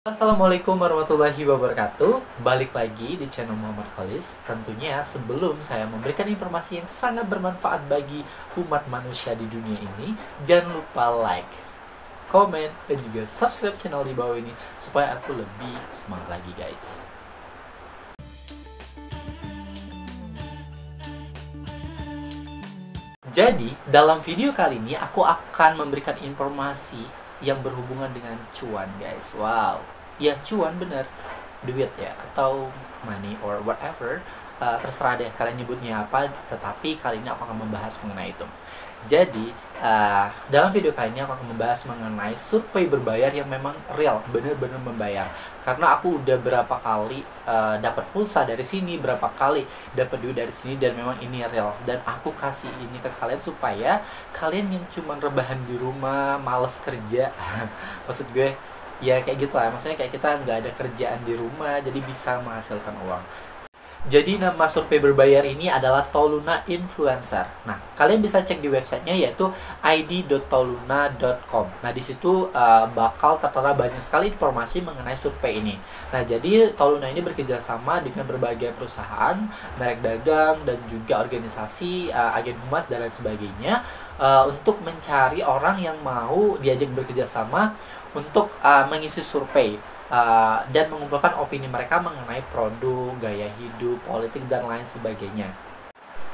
Assalamualaikum warahmatullahi wabarakatuh. Balik lagi di channel Muhammad Khalis. Tentunya sebelum saya memberikan informasi yang sangat bermanfaat bagi umat manusia di dunia ini, jangan lupa like, komen, dan juga subscribe channel di bawah ini supaya aku lebih semangat lagi, guys. Jadi, dalam video kali ini aku akan memberikan informasi yang berhubungan dengan cuan, guys. Wow, ya cuan bener, duit ya, atau money or whatever, terserah deh kalian nyebutnya apa, tetapi kali ini aku akan membahas mengenai itu. Jadi, dalam video kali ini aku akan membahas mengenai survei berbayar yang memang real, bener-bener membayar. Karena aku udah berapa kali dapat pulsa dari sini, berapa kali dapat duit dari sini, dan memang ini real. Dan aku kasih ini ke kalian supaya kalian yang cuman rebahan di rumah, males kerja, maksud gue ya kayak gitu lah. Maksudnya kayak kita nggak ada kerjaan di rumah, jadi bisa menghasilkan uang. Jadi nama survei berbayar ini adalah Toluna Influencer. Nah, kalian bisa cek di websitenya yaitu id.toluna.com. Nah, di situ bakal tertera banyak sekali informasi mengenai survei ini. Nah, jadi Toluna ini bekerjasama dengan berbagai perusahaan, merek dagang, dan juga organisasi, agen humas, dan lain sebagainya untuk mencari orang yang mau diajak bekerjasama untuk mengisi survei. Dan mengumpulkan opini mereka mengenai produk, gaya hidup, politik, dan lain sebagainya.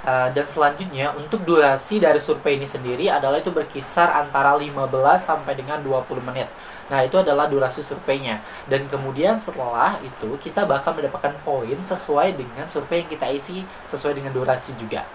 Dan selanjutnya, untuk durasi dari survei ini sendiri adalah itu berkisar antara 15 sampai dengan 20 menit. Nah, itu adalah durasi surveinya. Dan kemudian setelah itu, kita bakal mendapatkan poin sesuai dengan survei yang kita isi, sesuai dengan durasi juga.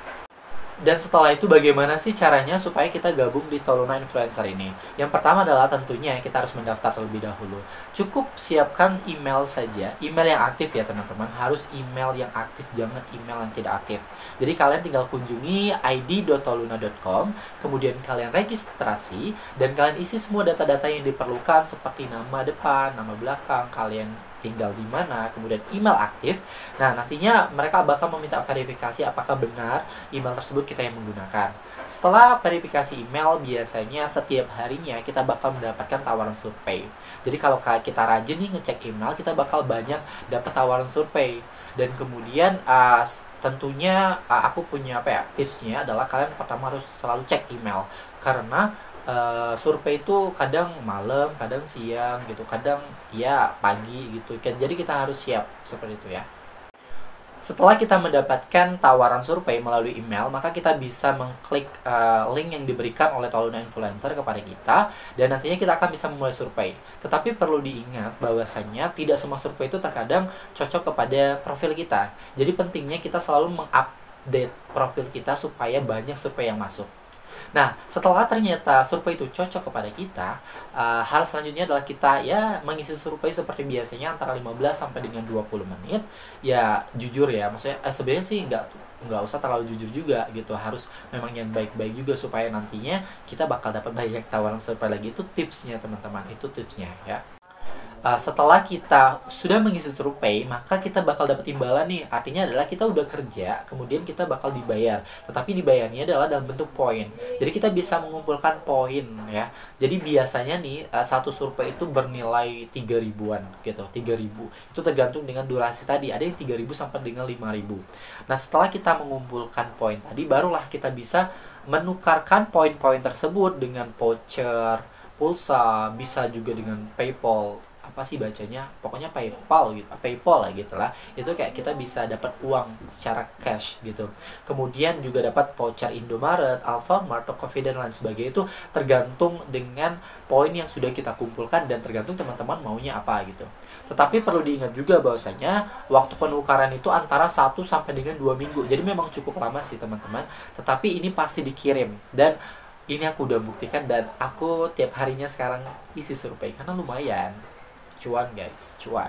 Dan setelah itu bagaimana sih caranya supaya kita gabung di Toluna Influencer ini? Yang pertama adalah tentunya kita harus mendaftar terlebih dahulu. Cukup siapkan email saja, email yang aktif ya teman-teman. Harus email yang aktif, jangan email yang tidak aktif. Jadi kalian tinggal kunjungi id.toluna.com, kemudian kalian registrasi, dan kalian isi semua data-data yang diperlukan seperti nama depan, nama belakang, kalian tinggal di mana, kemudian email aktif. Nah, nantinya mereka bakal meminta verifikasi apakah benar email tersebut kita yang menggunakan. Setelah verifikasi email, biasanya setiap harinya kita bakal mendapatkan tawaran survei. Jadi kalau kita rajin nih ngecek email, kita bakal banyak dapat tawaran survei. Dan kemudian tentunya aku punya tipsnya adalah kalian pertama harus selalu cek email. Karena survei itu kadang malam, kadang siang gitu, kadang ya pagi gitu kan. Jadi kita harus siap seperti itu ya. Setelah kita mendapatkan tawaran survei melalui email, maka kita bisa mengklik link yang diberikan oleh Toluna Influencer kepada kita, dan nantinya kita akan bisa memulai survei. Tetapi perlu diingat bahwasannya tidak semua survei itu terkadang cocok kepada profil kita. Jadi pentingnya kita selalu mengupdate profil kita supaya banyak survei yang masuk. Nah, setelah ternyata survei itu cocok kepada kita, hal selanjutnya adalah kita ya mengisi survei seperti biasanya antara 15 sampai dengan 20 menit. Ya jujur ya, maksudnya sebenarnya sih nggak usah terlalu jujur juga gitu. Harus memang yang baik-baik juga supaya nantinya kita bakal dapat banyak tawaran survei lagi. Itu tipsnya teman-teman, itu tipsnya ya. Setelah kita sudah mengisi survei, maka kita bakal dapat imbalan nih. Artinya adalah kita udah kerja, kemudian kita bakal dibayar. Tetapi dibayarnya adalah dalam bentuk poin. Jadi kita bisa mengumpulkan poin ya. Jadi biasanya nih satu survei itu bernilai 3.000-an gitu, 3.000. Itu tergantung dengan durasi tadi. Ada yang 3.000 sampai dengan 5.000. Nah, setelah kita mengumpulkan poin tadi, barulah kita bisa menukarkan poin-poin tersebut dengan voucher, pulsa, bisa juga dengan PayPal, apa sih bacanya, pokoknya PayPal gitu, PayPal lah gitu lah. Itu kayak kita bisa dapat uang secara cash gitu. Kemudian juga dapat voucher Indomaret, Alfamart, Tokopedia, dan lain sebagainya. Itu tergantung dengan poin yang sudah kita kumpulkan dan tergantung teman-teman maunya apa gitu. Tetapi perlu diingat juga bahwasanya waktu penukaran itu antara 1 sampai dengan 2 minggu. Jadi memang cukup lama sih teman-teman. Tetapi ini pasti dikirim, dan ini aku udah buktikan, dan aku tiap harinya sekarang isi survei karena lumayan cuan guys, cuan.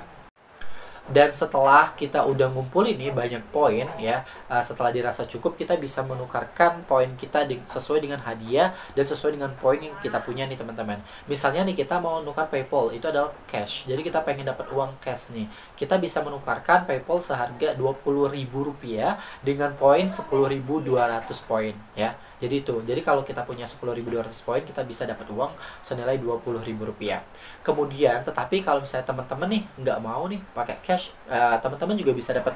Dan setelah kita udah ngumpulin nih banyak poin ya, setelah dirasa cukup, kita bisa menukarkan poin kita sesuai dengan hadiah dan sesuai dengan poin yang kita punya nih teman-teman. Misalnya nih kita mau nukar PayPal, itu adalah cash. Jadi kita pengen dapat uang cash nih. Kita bisa menukarkan PayPal seharga Rp20.000 dengan poin 10.200 poin ya. Jadi itu. Jadi kalau kita punya 10.200 poin, kita bisa dapat uang senilai Rp20.000. Kemudian, tetapi kalau misalnya teman-teman nih nggak mau nih pakai cash, teman-teman juga bisa dapat,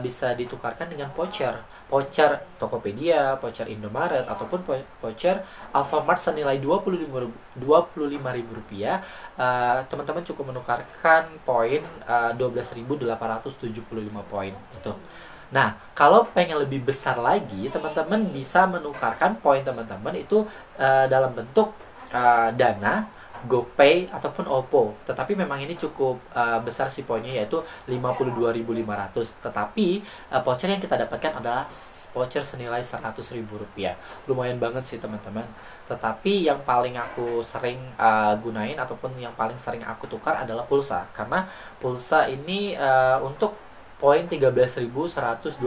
bisa ditukarkan dengan voucher. Voucher Tokopedia, voucher Indomaret, ataupun voucher Alfamart senilai Rp25.000. Teman-teman cukup menukarkan poin 12.875 poin itu. Nah, kalau pengen lebih besar lagi, teman-teman bisa menukarkan poin teman-teman itu dalam bentuk Dana, GoPay, ataupun OPPO. Tetapi memang ini cukup besar sih poinnya, yaitu 52.500. Tetapi voucher yang kita dapatkan adalah voucher senilai Rp100.000. Lumayan banget sih teman-teman. Tetapi yang paling aku sering gunain ataupun yang paling sering aku tukar adalah pulsa. Karena pulsa ini untuk poin 13.125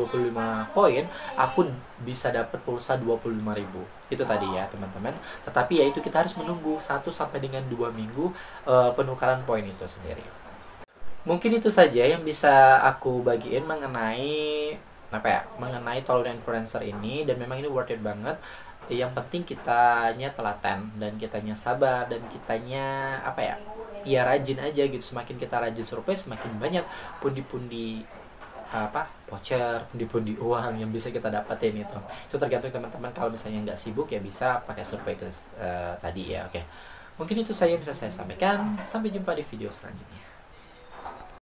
poin, aku bisa dapat pulsa 25.000. Itu tadi ya teman-teman. Tetapi ya itu, kita harus menunggu 1 sampai dengan 2 minggu penukaran poin itu sendiri. Mungkin itu saja yang bisa aku bagiin mengenai mengenai Tolunae Influencer ini, dan memang ini worth it banget. Yang penting kitanya telaten dan kitanya sabar dan kitanya ya rajin aja gitu. Semakin kita rajin survei, semakin banyak pundi-pundi voucher, pundi-pundi uang yang bisa kita dapatin itu. Itu tergantung teman-teman. Kalau misalnya nggak sibuk ya bisa pakai survei itu tadi ya. Oke. Mungkin itu saja yang bisa saya sampaikan. Sampai jumpa di video selanjutnya.